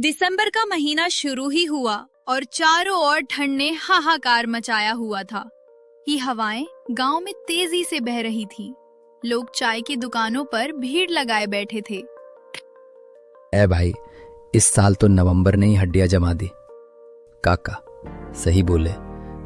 दिसंबर का महीना शुरू ही हुआ और चारों ओर ठंड ने हाहाकार मचाया हुआ था। ये हवाएं गांव में तेजी से बह रही थी। लोग चाय की दुकानों पर भीड़ लगाए बैठे थे। ए भाई, इस साल तो नवंबर ने ही हड्डियां जमा दी। काका सही बोले,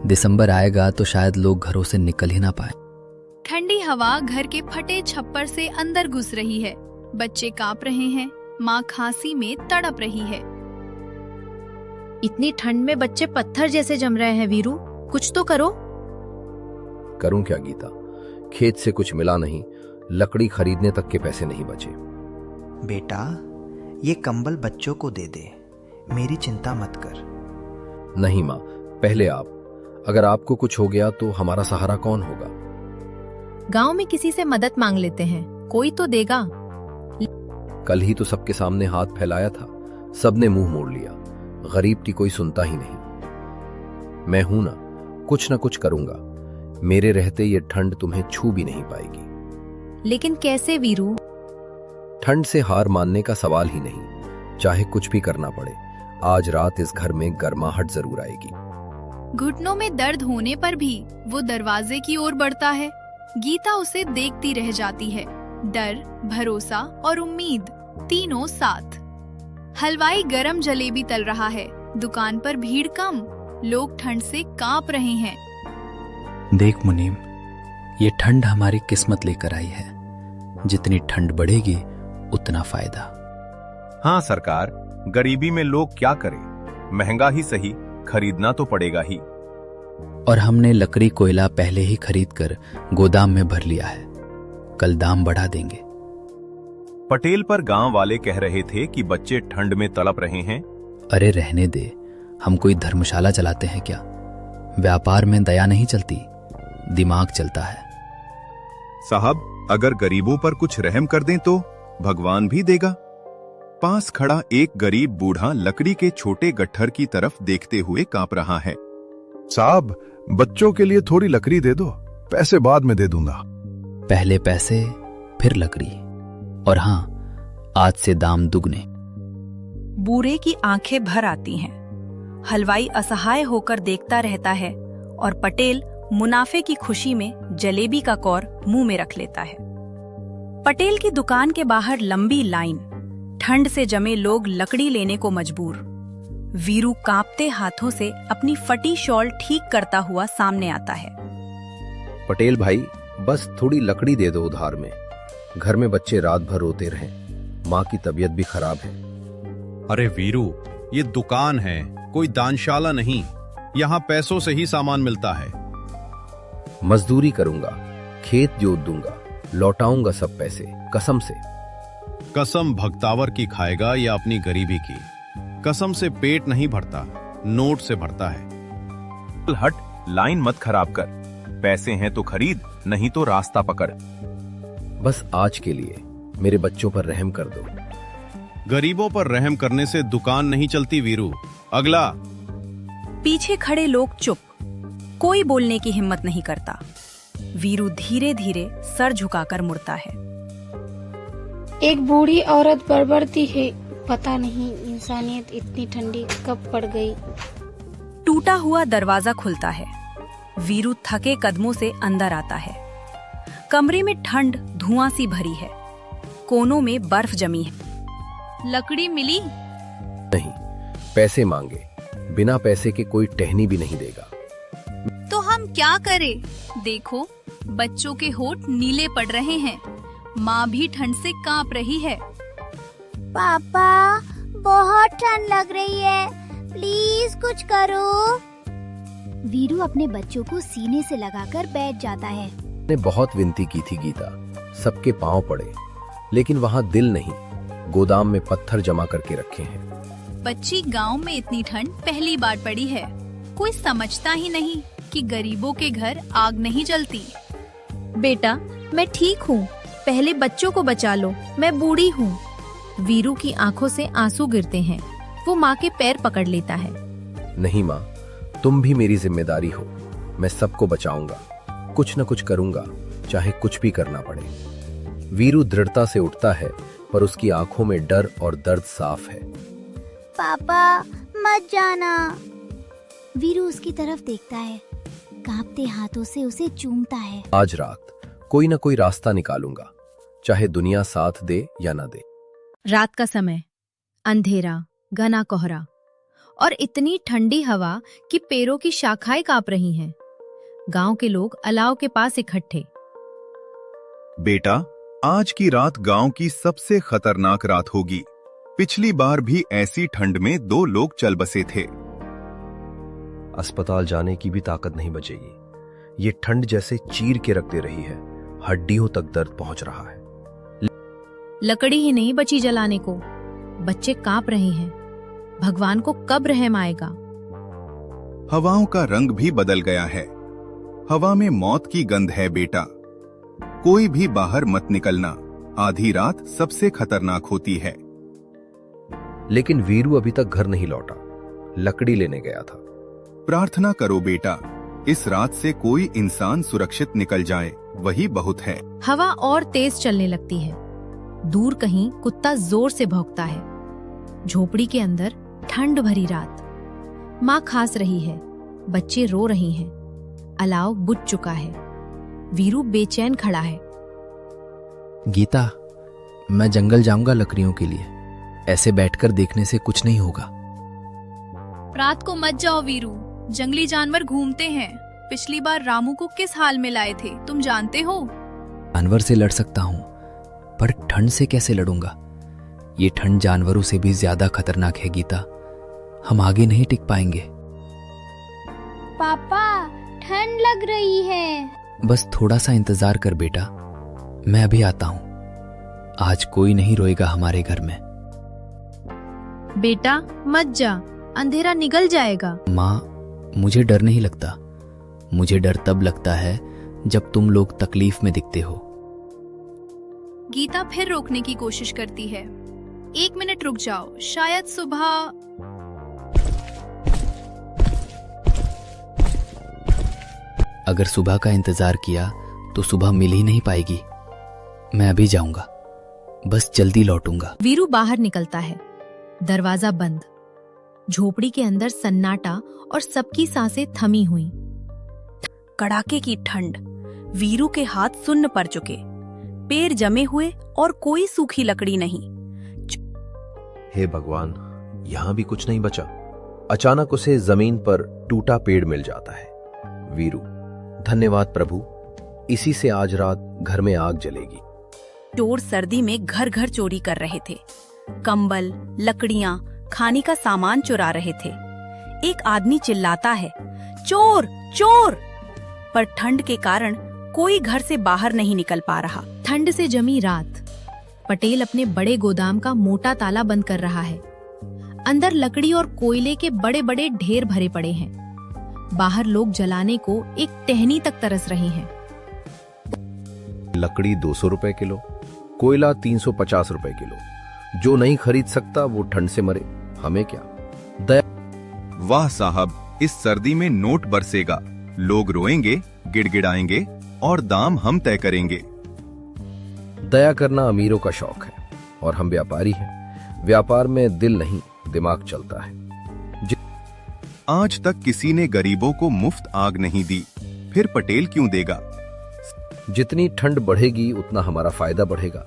दिसंबर आएगा तो शायद लोग घरों से निकल ही ना पाए। ठंडी हवा घर के फटे छप्पर से अंदर घुस रही है। बच्चे कांप रहे हैं, माँ खांसी में तड़प रही है। इतनी ठंड में बच्चे पत्थर जैसे जम रहे हैं। वीरू, कुछ तो करो। करूं क्या गीता, खेत से कुछ मिला नहीं, लकड़ी खरीदने तक के पैसे नहीं बचे। बेटा, ये कंबल बच्चों को दे दे, मेरी चिंता मत कर। नहीं माँ, पहले आप। अगर आपको कुछ हो गया तो हमारा सहारा कौन होगा? गांव में किसी से मदद मांग लेते हैं, कोई तो देगा। कल ही तो सबके सामने हाथ फैलाया था, सबने मुंह मोड़ लिया। गरीब की कोई सुनता ही नहीं। मैं हूं ना, कुछ ना कुछ करूंगा। मेरे रहते ये ठंड तुम्हें छू भी नहीं पाएगी। लेकिन कैसे वीरू? ठंड से हार मानने का सवाल ही नहीं। चाहे कुछ भी करना पड़े, आज रात इस घर में गर्माहट जरूर आएगी। घुटनों में दर्द होने पर भी वो दरवाजे की ओर बढ़ता है। गीता उसे देखती रह जाती है। डर, भरोसा और उम्मीद तीनों साथ। हलवाई गरम जलेबी तल रहा है। दुकान पर भीड़ कम, लोग ठंड से कांप रहे हैं। देख मुनीम, ये ठंड हमारी किस्मत लेकर आई है। जितनी ठंड बढ़ेगी उतना फायदा। हाँ सरकार, गरीबी में लोग क्या करें, महंगा ही सही, खरीदना तो पड़ेगा ही। और हमने लकड़ी कोयला पहले ही खरीद कर गोदाम में भर लिया है, कल दाम बढ़ा देंगे। पटेल पर गांव वाले कह रहे थे कि बच्चे ठंड में तड़प रहे हैं। अरे रहने दे, हम कोई धर्मशाला चलाते हैं क्या? व्यापार में दया नहीं चलती, दिमाग चलता है। साहब, अगर गरीबों पर कुछ रहम कर दें तो भगवान भी देगा। पास खड़ा एक गरीब बूढ़ा लकड़ी के छोटे गट्ठर की तरफ देखते हुए कांप रहा है। साहब, बच्चों के लिए थोड़ी लकड़ी दे दो, पैसे बाद में दे दूंगा। पहले पैसे फिर लकड़ी, और हाँ, आज से दाम दुगने। बूढ़े की आंखें भर आती हैं। हलवाई असहाय होकर देखता रहता है और पटेल मुनाफे की खुशी में जलेबी का कौर मुंह में रख लेता है। पटेल की दुकान के बाहर लंबी लाइन, ठंड से जमे लोग लकड़ी लेने को मजबूर। वीरू कांपते हाथों से अपनी फटी शॉल ठीक करता हुआ सामने आता है। पटेल भाई, बस थोड़ी लकड़ी दे दो उधार में। घर में बच्चे रात भर रोते रहे, माँ की तबीयत भी खराब है। अरे वीरू, ये दुकान है, कोई दानशाला नहीं। यहाँ पैसों से ही सामान मिलता है। मजदूरी करूंगा, खेत जोत दूंगा, लौटाऊंगा सब पैसे, कसम से। कसम भक्तावर की खाएगा या अपनी गरीबी की? कसम से पेट नहीं भरता, नोट से भरता है। हट, लाइन मत खराब कर। पैसे हैं तो खरीद, नहीं तो रास्ता पकड़। बस आज के लिए मेरे बच्चों पर रहम कर दो। गरीबों पर रहम करने से दुकान नहीं चलती वीरू। अगला। पीछे खड़े लोग चुप, कोई बोलने की हिम्मत नहीं करता। वीरू धीरे धीरे सर झुकाकर मुड़ता है। एक बूढ़ी औरत बड़बड़ती है, पता नहीं इंसानियत इतनी ठंडी कब पड़ गई। टूटा हुआ दरवाजा खुलता है। वीरू थके कदमों से अंदर आता है। कमरे में ठंड धुआं सी भरी है। कोनों में बर्फ जमी है। लकड़ी मिली? नहीं, पैसे मांगे, बिना पैसे के कोई टहनी भी नहीं देगा। तो हम क्या करें? देखो, बच्चों के होठ नीले पड़ रहे हैं। माँ भी ठंड से कांप रही है। पापा, बहुत ठंड लग रही है, प्लीज कुछ करो। वीरू अपने बच्चों को सीने से लगाकर बैठ जाता है। ने बहुत विनती की थी गीता, सबके पांव पड़े, लेकिन वहाँ दिल नहीं। गोदाम में पत्थर जमा करके रखे हैं। बच्ची, गांव में इतनी ठंड पहली बार पड़ी है। कोई समझता ही नहीं कि गरीबों के घर आग नहीं जलती। बेटा, मैं ठीक हूँ, पहले बच्चों को बचा लो, मैं बूढ़ी हूँ। वीरू की आंखों से आंसू गिरते हैं। वो माँ के पैर पकड़ लेता है। नहीं माँ, तुम भी मेरी जिम्मेदारी हो। मैं सबको बचाऊंगा, कुछ न कुछ करूंगा, चाहे कुछ भी करना पड़े। वीरू दृढ़ता से उठता है, पर उसकी आंखों में डर और दर्द साफ है। पापा मत जाना। वीरू उसकी तरफ देखता है, कांपते हाथों से उसे चूमता है। आज रात कोई ना कोई रास्ता निकालूंगा, चाहे दुनिया साथ दे या ना दे। रात का समय, अंधेरा, घना कोहरा और इतनी ठंडी हवा कि पेड़ों की शाखाएं कांप रही हैं। गांव के लोग अलाव के पास इकट्ठे। बेटा, आज की रात गांव की सबसे खतरनाक रात होगी। पिछली बार भी ऐसी ठंड में 2 लोग चल बसे थे। अस्पताल जाने की भी ताकत नहीं बचेगी। ये ठंड जैसे चीर के रख दे रही है, हड्डियों तक दर्द पहुंच रहा है। लकड़ी ही नहीं बची जलाने को, बच्चे कांप रहे हैं। भगवान को कब रहम आएगा? हवाओं का रंग भी बदल गया है। हवा में मौत की गंध है बेटा। कोई भी बाहर मत निकलना, आधी रात सबसे खतरनाक होती है। लेकिन वीरू अभी तक घर नहीं लौटा, लकड़ी लेने गया था। प्रार्थना करो बेटा, इस रात से कोई इंसान सुरक्षित निकल जाए, वही बहुत है। हवा और तेज चलने लगती है। दूर कहीं कुत्ता जोर से भौंकता है। झोपड़ी के अंदर ठंड भरी रात। माँ खांस रही है, बच्चे रो रहे हैं। अलाव बुझ चुका है। वीरू बेचैन खड़ा है। गीता, मैं जंगल जाऊंगा लकड़ियों के लिए। ऐसे बैठकर देखने से कुछ नहीं होगा। रात को मत जाओ वीरू, जंगली जानवर घूमते हैं। पिछली बार रामू को किस हाल में लाए थे तुम जानते हो? जानवर से लड़ सकता हूँ, पर ठंड से कैसे लड़ूंगा? ये ठंड जानवरों से भी ज्यादा खतरनाक है गीता। हम आगे नहीं टिक पाएंगे। पापा ठंड लग रही है। बस थोड़ा सा इंतजार कर बेटा, मैं अभी आता हूँ। आज कोई नहीं रोएगा हमारे घर में। बेटा मत जा, अंधेरा निकल जाएगा। माँ, मुझे डर नहीं लगता। मुझे डर तब लगता है जब तुम लोग तकलीफ में दिखते हो। गीता फिर रोकने की कोशिश करती है। 1 मिनट रुक जाओ, शायद सुबह। अगर सुबह का इंतजार किया तो सुबह मिल ही नहीं पाएगी। मैं अभी जाऊंगा, बस जल्दी लौटूंगा। वीरू बाहर निकलता है। दरवाजा बंद। झोपड़ी के अंदर सन्नाटा और सबकी सांसें थमी हुई। कड़ाके की ठंड। वीरू के हाथ सुन्न पड़ चुके, पैर जमे हुए और कोई सूखी लकड़ी नहीं। हे भगवान, यहाँ भी कुछ नहीं बचा। अचानक उसे जमीन पर टूटा पेड़ मिल जाता है। वीरू, धन्यवाद प्रभु, इसी से आज रात घर में आग जलेगी। चोर सर्दी में घर घर चोरी कर रहे थे। कंबल, लकड़ियां, खाने का सामान चुरा रहे थे। एक आदमी चिल्लाता है, चोर चोर! पर ठंड के कारण कोई घर से बाहर नहीं निकल पा रहा। ठंड से जमी रात। पटेल अपने बड़े गोदाम का मोटा ताला बंद कर रहा है। अंदर लकड़ी और कोयले के बड़े बड़े ढेर भरे पड़े हैं। बाहर लोग जलाने को एक टहनी तक तरस रहे हैं। लकड़ी 200 रुपए किलो, कोयला 350 रुपए किलो। जो नहीं खरीद सकता वो ठंड से मरे, हमें क्या। दया। वाह साहब, इस सर्दी में नोट बरसेगा। लोग रोएंगे, गिड़गिड़ाएंगे और दाम हम तय करेंगे। दया करना अमीरों का शौक है और हम व्यापारी हैं। व्यापार में दिल नहीं, दिमाग चलता है। आज तक किसी ने गरीबों को मुफ्त आग नहीं दी, फिर पटेल क्यों देगा? जितनी ठंड बढ़ेगी उतना हमारा फायदा बढ़ेगा।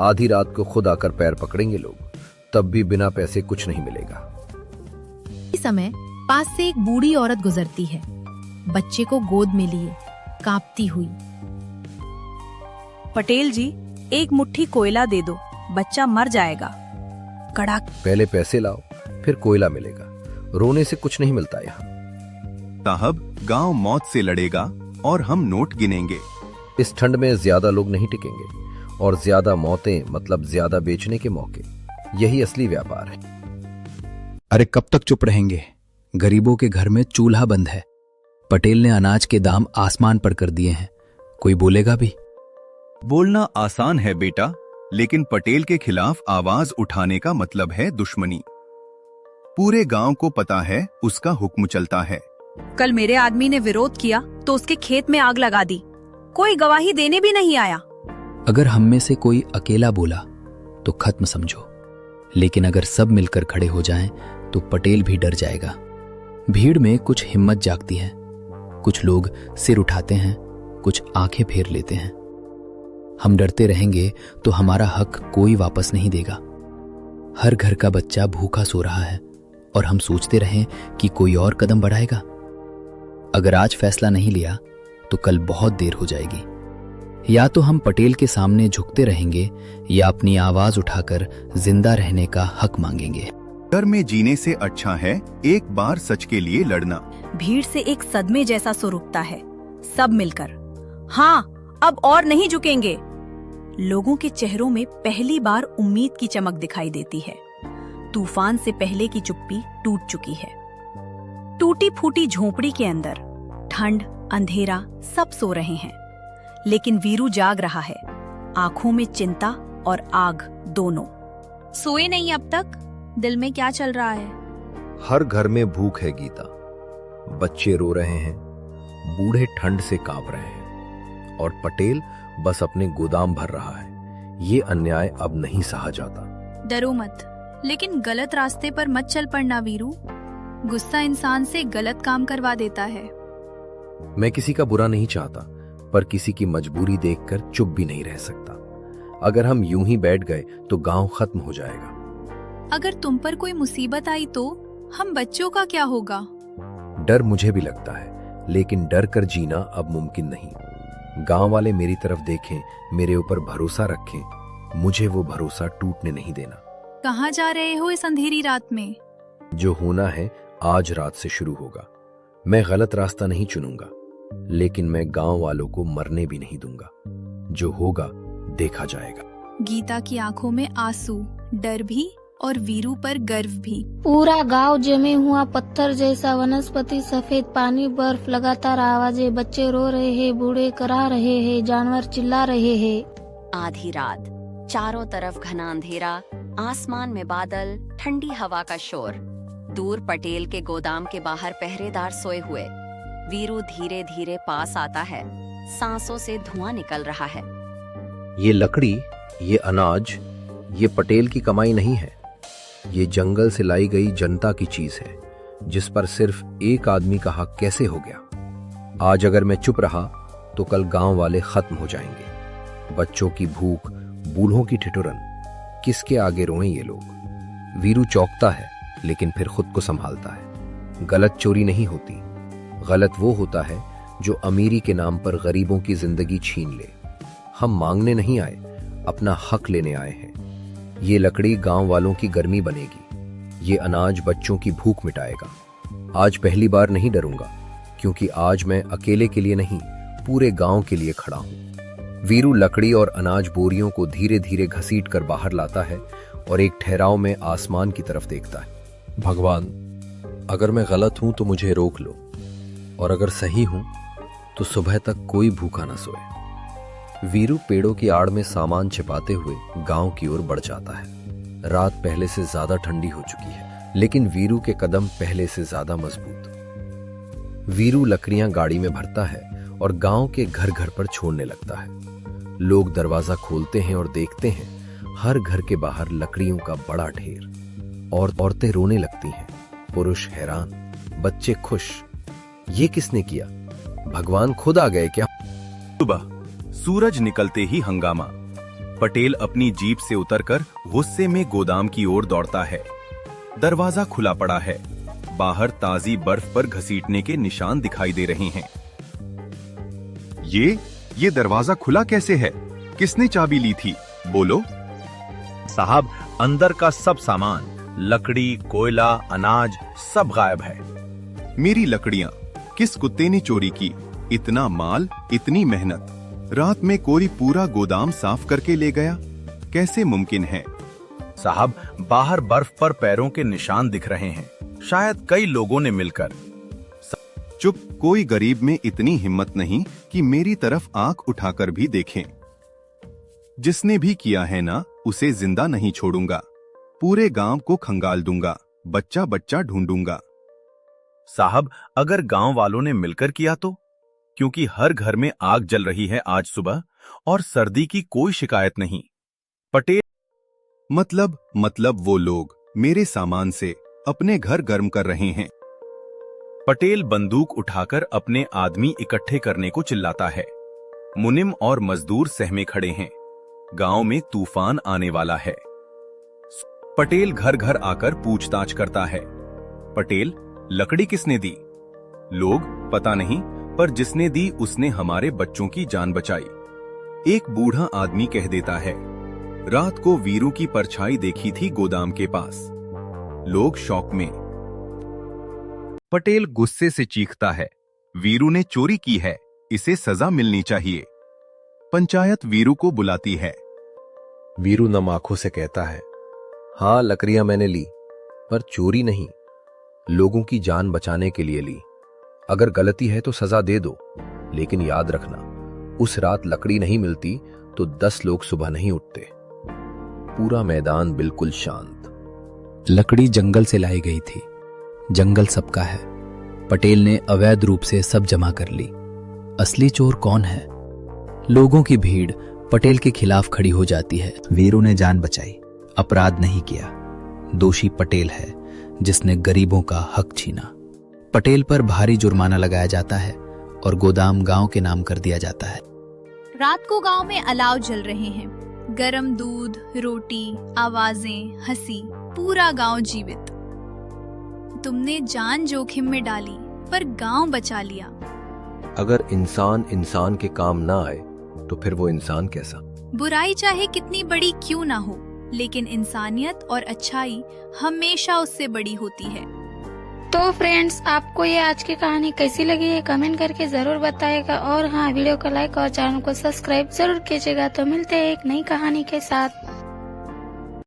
आधी रात को खुद आकर पैर पकड़ेंगे लोग, तब भी बिना पैसे कुछ नहीं मिलेगा। इस समय पास से एक बूढ़ी औरत गुजरती है, बच्चे को गोद में लिए, कांपती हुई। पटेल जी, एक मुट्ठी कोयला दे दो, बच्चा मर जाएगा। कड़ाक। पहले पैसे लाओ, फिर कोयला मिलेगा। रोने से कुछ नहीं मिलता यहाँ। साहब, गांव मौत से लड़ेगा और हम नोट गिनेंगे। इस ठंड में ज्यादा लोग नहीं टिकेंगे और ज्यादा मौतें मतलब ज्यादा बेचने के मौके। यही असली व्यापार है। अरे कब तक चुप रहेंगे? गरीबों के घर में चूल्हा बंद है। पटेल ने अनाज के दाम आसमान पर कर दिए हैं। कोई बोलेगा भी? बोलना आसान है बेटा, लेकिन पटेल के खिलाफ आवाज उठाने का मतलब है दुश्मनी। पूरे गांव को पता है उसका हुक्म चलता है। कल मेरे आदमी ने विरोध किया तो उसके खेत में आग लगा दी। कोई गवाही देने भी नहीं आया। अगर हम में से कोई अकेला बोला तो खत्म समझो, लेकिन अगर सब मिलकर खड़े हो जाएं तो पटेल भी डर जाएगा। भीड़ में कुछ हिम्मत जागती है, कुछ लोग सिर उठाते हैं, कुछ आंखें फेर लेते हैं। हम डरते रहेंगे तो हमारा हक कोई वापस नहीं देगा। हर घर का बच्चा भूखा सो रहा है और हम सोचते रहें कि कोई और कदम बढ़ाएगा। अगर आज फैसला नहीं लिया तो कल बहुत देर हो जाएगी। या तो हम पटेल के सामने झुकते रहेंगे या अपनी आवाज उठाकर जिंदा रहने का हक मांगेंगे। डर में जीने से अच्छा है एक बार सच के लिए लड़ना। भीड़ से एक सदमे जैसा सुर उठता है। सब मिलकर हाँ, अब और नहीं झुकेंगे। लोगों के चेहरों में पहली बार उम्मीद की चमक दिखाई देती है। तूफान से पहले की चुप्पी टूट चुकी है। टूटी फूटी झोपड़ी के अंदर ठंड, अंधेरा सब सो रहे हैं, लेकिन वीरू जाग रहा है, आंखों में चिंता और आग दोनों। सोए नहीं अब तक? दिल में क्या चल रहा है? हर घर में भूख है गीता। बच्चे रो रहे हैं, बूढ़े ठंड से कांप रहे हैं और पटेल बस अपने गोदाम भर रहा है। ये अन्याय अब नहीं सहा जाता। डरो मत, लेकिन गलत रास्ते पर मत चल पड़ना वीरू। गुस्सा इंसान से गलत काम करवा देता है। मैं किसी का बुरा नहीं चाहता, पर किसी की मजबूरी देखकर चुप भी नहीं रह सकता। अगर हम यूं ही बैठ गए तो गांव खत्म हो जाएगा। अगर तुम पर कोई मुसीबत आई तो हम बच्चों का क्या होगा? डर मुझे भी लगता है, लेकिन डर कर जीना अब मुमकिन नहीं। गांव वाले मेरी तरफ देखें, मेरे ऊपर भरोसा रखें, मुझे वो भरोसा टूटने नहीं देना। कहाँ जा रहे हो इस अंधेरी रात में? जो होना है आज रात से शुरू होगा। मैं गलत रास्ता नहीं चुनूंगा, लेकिन मैं गांव वालों को मरने भी नहीं दूंगा। जो होगा देखा जाएगा। गीता की आंखों में आंसू, डर भी और वीरू पर गर्व भी। पूरा गांव जमे हुआ पत्थर जैसा, वनस्पति सफेद, पानी, बर्फ, लगातार आवाजें। बच्चे रो रहे हैं, बूढ़े करा रहे हैं, जानवर चिल्ला रहे हैं। आधी रात, चारों तरफ घना अंधेरा, आसमान में बादल, ठंडी हवा का शोर। दूर पटेल के गोदाम के बाहर पहरेदार सोए हुए। वीरू धीरे धीरे पास आता है, सांसों से धुआं निकल रहा है। ये लकड़ी, ये अनाज, ये पटेल की कमाई नहीं है। ये जंगल से लाई गई जनता की चीज है, जिस पर सिर्फ एक आदमी का हक कैसे हो गया। आज अगर मैं चुप रहा तो कल गांव वाले खत्म हो जाएंगे। बच्चों की भूख, बूढ़ों की ठिठुरन, किसके आगे रोएं ये लोग। वीरू चौंकता है, लेकिन फिर खुद को संभालता है। गलत चोरी नहीं होती, गलत वो होता है जो अमीरी के नाम पर गरीबों की जिंदगी छीन ले। हम मांगने नहीं आए, अपना हक लेने आए हैं। ये लकड़ी गांव वालों की गर्मी बनेगी, ये अनाज बच्चों की भूख मिटाएगा। आज पहली बार नहीं डरूंगा, क्योंकि आज मैं अकेले के लिए नहीं, पूरे गांव के लिए खड़ा हूं। वीरू लकड़ी और अनाज बोरियों को धीरे धीरे घसीट कर बाहर लाता है और एक ठहराव में आसमान की तरफ देखता है। भगवान, अगर मैं गलत हूं तो मुझे रोक लो, और अगर सही हूं तो सुबह तक कोई भूखा ना सोए। वीरू पेड़ों की आड़ में सामान छिपाते हुए गांव की ओर बढ़ जाता है। रात पहले से ज्यादा ठंडी हो चुकी है, लेकिन वीरू के कदम पहले से ज्यादा मजबूत। वीरू लकड़ियां गाड़ी में भरता है और गांव के घर घर पर छोड़ने लगता है। लोग दरवाजा खोलते हैं और देखते हैं, हर घर के बाहर लकड़ियों का बड़ा ढेर। और औरतें रोने लगती हैं, पुरुष हैरान, बच्चे खुश। ये किसने किया? भगवान खुद आ गए क्या? सुबह सूरज निकलते ही हंगामा। पटेल अपनी जीप से उतरकर गुस्से में गोदाम की ओर दौड़ता है। दरवाजा खुला पड़ा है, बाहर ताजी बर्फ पर घसीटने के निशान दिखाई दे रहे हैं। ये दरवाजा खुला कैसे है? किसने चाबी ली थी? बोलो। साहब, अंदर का सब सामान, लकड़ी, कोयला, अनाज सब गायब है। मेरी लकड़ियां किस कुत्ते ने चोरी की? इतना माल, इतनी मेहनत, रात में कोई पूरा गोदाम साफ करके ले गया? कैसे मुमकिन है? साहब, बाहर बर्फ पर पैरों के निशान दिख रहे हैं, शायद कई लोगों ने मिलकर। चुप, कोई गरीब में इतनी हिम्मत नहीं कि मेरी तरफ आंख उठाकर भी देखें। जिसने भी किया है ना, उसे जिंदा नहीं छोड़ूंगा। पूरे गांव को खंगाल दूंगा, बच्चा बच्चा ढूंढूंगा। साहब, अगर गांव वालों ने मिलकर किया तो? क्योंकि हर घर में आग जल रही है आज सुबह, और सर्दी की कोई शिकायत नहीं। पटेल मतलब वो लोग मेरे सामान से अपने घर गर्म कर रहे हैं। पटेल बंदूक उठाकर अपने आदमी इकट्ठे करने को चिल्लाता है। मुनिम और मजदूर सहमे खड़े हैं। गांव में तूफान आने वाला है। पटेल घर घर आकर पूछताछ करता है। पटेल, लकड़ी किसने दी? लोग, पता नहीं, पर जिसने दी उसने हमारे बच्चों की जान बचाई। एक बूढ़ा आदमी कह देता है, रात को वीरू की परछाई देखी थी गोदाम के पास। लोग शौक में। पटेल गुस्से से चीखता है, वीरू ने चोरी की है, इसे सजा मिलनी चाहिए। पंचायत वीरू को बुलाती है। वीरू नम आंखों से कहता है, हाँ, लकड़ियां मैंने ली, पर चोरी नहीं, लोगों की जान बचाने के लिए ली। अगर गलती है तो सजा दे दो, लेकिन याद रखना, उस रात लकड़ी नहीं मिलती तो 10 लोग सुबह नहीं उठते। पूरा मैदान बिल्कुल शांत। लकड़ी जंगल से लाई गई थी। जंगल सबका है। पटेल ने अवैध रूप से सब जमा कर ली। असली चोर कौन है? लोगों की भीड़ पटेल के खिलाफ खड़ी हो जाती है। वीरू ने जान बचाई, अपराध नहीं किया। दोषी पटेल है, जिसने गरीबों का हक छीना। पटेल पर भारी जुर्माना लगाया जाता है और गोदाम गांव के नाम कर दिया जाता है। रात को गांव में अलाव जल रहे हैं। गरम दूध, रोटी, आवाजें, हंसी, पूरा गांव जीवित। तुमने जान जोखिम में डाली, पर गांव बचा लिया। अगर इंसान इंसान के काम ना आए तो फिर वो इंसान कैसा? बुराई चाहे कितनी बड़ी क्यों ना हो, लेकिन इंसानियत और अच्छाई हमेशा उससे बड़ी होती है। तो फ्रेंड्स, आपको ये आज की कहानी कैसी लगी है कमेंट करके जरूर बताइएगा। और हाँ, वीडियो को लाइक और चैनल को सब्सक्राइब जरूर कीजिएगा। तो मिलते हैं एक नई कहानी के साथ।